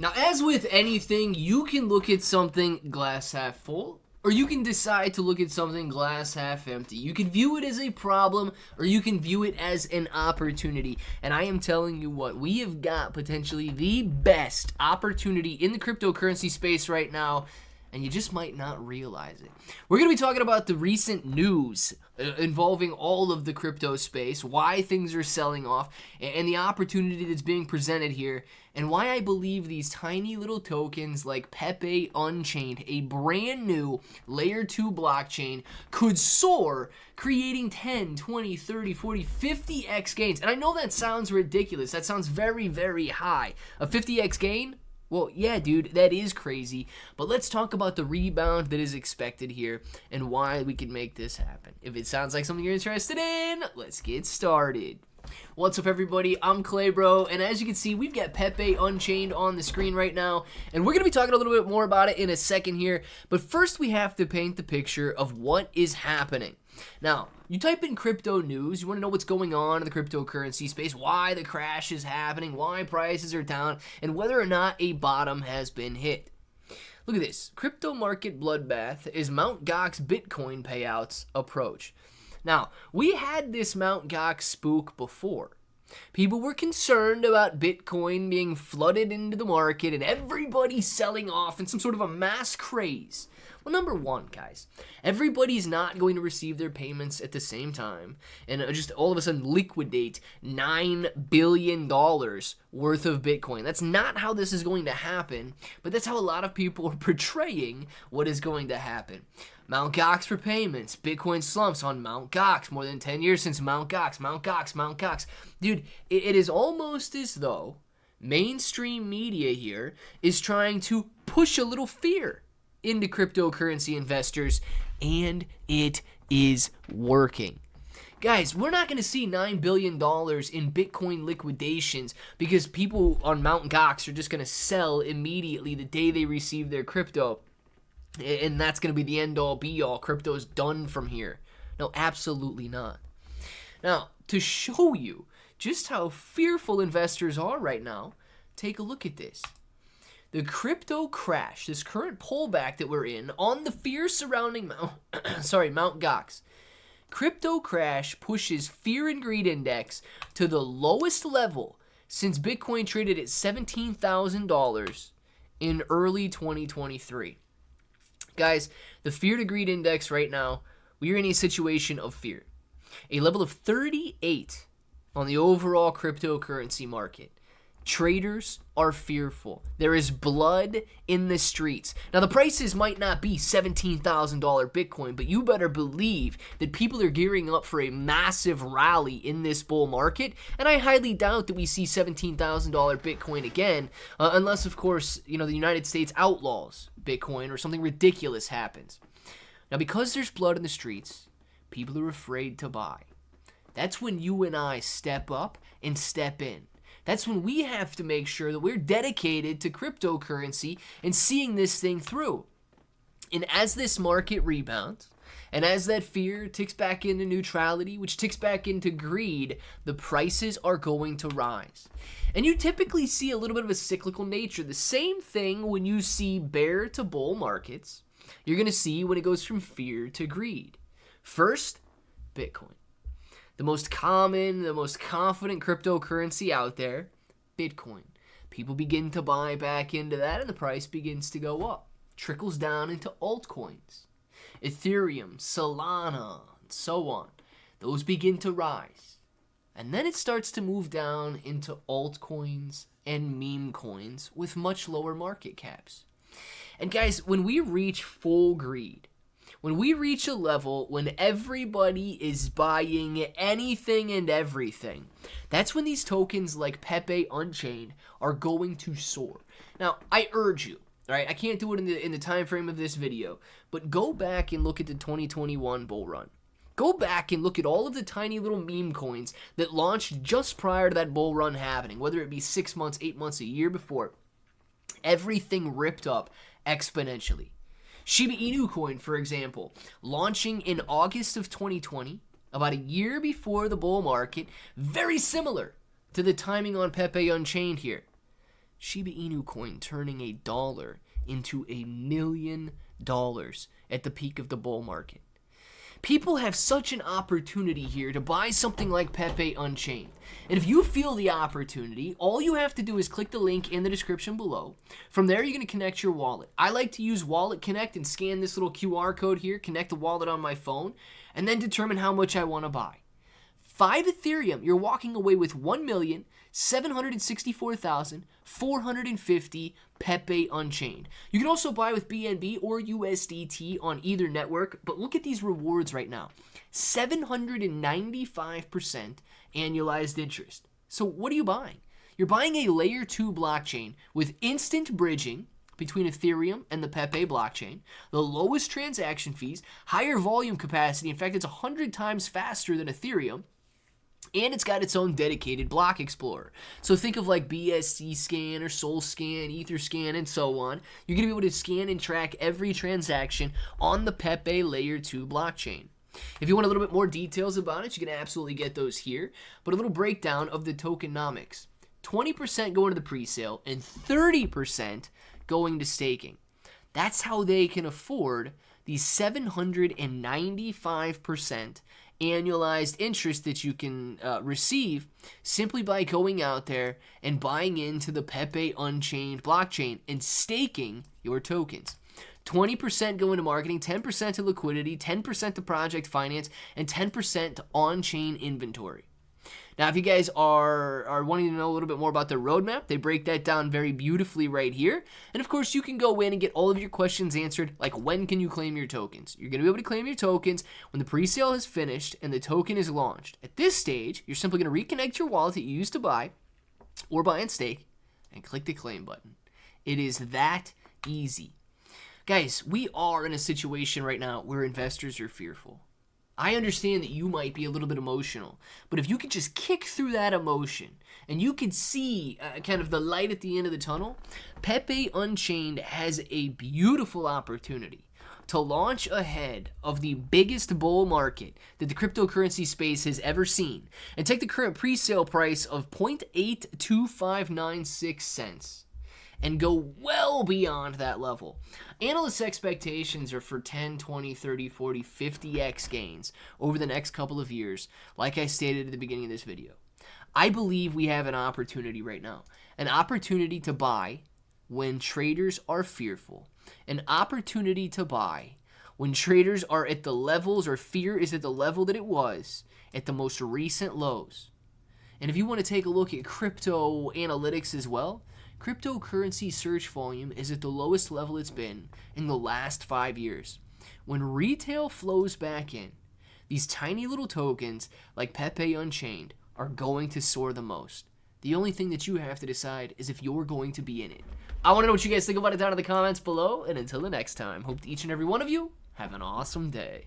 Now, as with anything, you can look at something glass half full, or you can decide to look at something glass half empty. You can view it as a problem, or you can view it as an opportunity. And I am telling you what, we have got potentially the best opportunity in the cryptocurrency space right now, and you just might not realize it. We're going to be talking about the recent news involving all of the crypto space, why things are selling off, and the opportunity that's being presented here, and why I believe these tiny little tokens like Pepe Unchained, a brand new layer 2 blockchain, could soar, creating 10, 20, 30, 40, 50x gains. And I know that sounds ridiculous. That sounds very, very high. A 50x gain? Well, yeah, dude, that is crazy. But let's talk about the rebound that is expected here and why we can make this happen. If it sounds like something you're interested in, let's get started. What's up, everybody? I'm Clay, bro, and as you can see, we've got Pepe Unchained on the screen right now, and we're going to be talking a little bit more about it in a second here, but first we have to paint the picture of what is happening. Now, you type in crypto news, you want to know what's going on in the cryptocurrency space, why the crash is happening, why prices are down, and whether or not a bottom has been hit. Look at this. Crypto market bloodbath as Mt. Gox Bitcoin payouts approach. Now, we had this Mt. Gox spook before. People were concerned about Bitcoin being flooded into the market and everybody selling off in some sort of a mass craze. Well, number one, guys, everybody's not going to receive their payments at the same time and just all of a sudden liquidate $9 billion worth of Bitcoin. That's not how this is going to happen, but that's how a lot of people are portraying what is going to happen. Mt. Gox for payments, Bitcoin slumps on Mt. Gox, more than 10 years since Mt. Gox, Mt. Gox, Mt. Gox. Dude, it is almost as though mainstream media here is trying to push a little fear into cryptocurrency investors, and it is working. Guys, we're not going to see $9 billion in Bitcoin liquidations because people on Mt. Gox are just going to sell immediately the day they receive their crypto. And that's going to be the end-all, be-all. Crypto's done from here. No, absolutely not. Now, to show you just how fearful investors are right now, take a look at this. The crypto crash, this current pullback that we're in on the fear surrounding Mt. Gox. Crypto crash pushes fear and greed index to the lowest level since Bitcoin traded at $17,000 in early 2023. Guys, the fear to greed index right now, we are in a situation of fear. A level of 38 on the overall cryptocurrency market. Traders are fearful. There is blood in the streets. Now, the prices might not be $17,000 Bitcoin, but you better believe that people are gearing up for a massive rally in this bull market, and I highly doubt that we see $17,000 Bitcoin again, unless, of course, the United States outlaws Bitcoin or something ridiculous happens. Now, because there's blood in the streets, people are afraid to buy. That's when you and I step up and step in. That's when we have to make sure that we're dedicated to cryptocurrency and seeing this thing through. And as this market rebounds, and as that fear ticks back into neutrality, which ticks back into greed, the prices are going to rise. And you typically see a little bit of a cyclical nature. The same thing when you see bear to bull markets, you're going to see when it goes from fear to greed. First, Bitcoin. The most common, the most confident cryptocurrency out there, Bitcoin. People begin to buy back into that and the price begins to go up. Trickles down into altcoins. Ethereum, Solana, and so on. Those begin to rise. And then it starts to move down into altcoins and meme coins with much lower market caps. And guys, when we reach full greed, when we reach a level when everybody is buying anything and everything, that's when these tokens like Pepe Unchained are going to soar. Now, I urge you, right? I can't do it in the time frame of this video, but go back and look at the 2021 bull run. Go back and look at all of the tiny little meme coins that launched just prior to that bull run happening, whether it be 6 months, 8 months, a year before. Everything ripped up exponentially. Shiba Inu coin, for example, launching in August of 2020, about a year before the bull market, very similar to the timing on Pepe Unchained here. Shiba Inu coin turning $1 into $1 million at the peak of the bull market. People have such an opportunity here to buy something like Pepe Unchained. And if you feel the opportunity, all you have to do is click the link in the description below. From there, you're going to connect your wallet. I like to use Wallet Connect and scan this little QR code here, connect the wallet on my phone, and then determine how much I want to buy. 5 Ethereum, you're walking away with 1,764,450 Pepe Unchained. You can also buy with BNB or USDT on either network, but look at these rewards right now. 795% annualized interest. So what are you buying? You're buying a layer 2 blockchain with instant bridging between Ethereum and the Pepe blockchain, the lowest transaction fees, higher volume capacity. In fact, it's 100 times faster than Ethereum. And it's got its own dedicated block explorer. So think of like BSC scan or Sol scan, Ether scan, and so on. You're going to be able to scan and track every transaction on the Pepe Layer 2 blockchain. If you want a little bit more details about it, you can absolutely get those here. But a little breakdown of the tokenomics. 20% going to the pre-sale and 30% going to staking. That's how they can afford the 795% annualized interest that you can receive simply by going out there and buying into the Pepe Unchained blockchain and staking your tokens. 20% go into marketing, 10% to liquidity, 10% to project finance, and 10% to on-chain inventory. Now, if you guys are wanting to know a little bit more about their roadmap, they break that down very beautifully right here. And of course, you can go in and get all of your questions answered, like when can you claim your tokens? You're going to be able to claim your tokens when the pre-sale is finished and the token is launched. At this stage, you're simply going to reconnect your wallet that you used to buy or buy and stake and click the claim button. It is that easy. Guys, we are in a situation right now where investors are fearful. I understand that you might be a little bit emotional, but if you could just kick through that emotion and you could see kind of the light at the end of the tunnel, Pepe Unchained has a beautiful opportunity to launch ahead of the biggest bull market that the cryptocurrency space has ever seen and take the current pre-sale price of 0.82596 cents. And go well beyond that level. Analysts' expectations are for 10, 20, 30, 40, 50x gains over the next couple of years, like I stated at the beginning of this video. I believe we have an opportunity right now, an opportunity to buy when traders are fearful, an opportunity to buy when traders are at the levels or fear is at the level that it was at the most recent lows. And if you want to take a look at crypto analytics as well, cryptocurrency search volume is at the lowest level it's been in the last 5 years. When retail flows back in, these tiny little tokens like Pepe Unchained are going to soar the most. The only thing that you have to decide is if you're going to be in it. I want to know what you guys think about it down in the comments below, and until the next time, hope each and every one of you have an awesome day.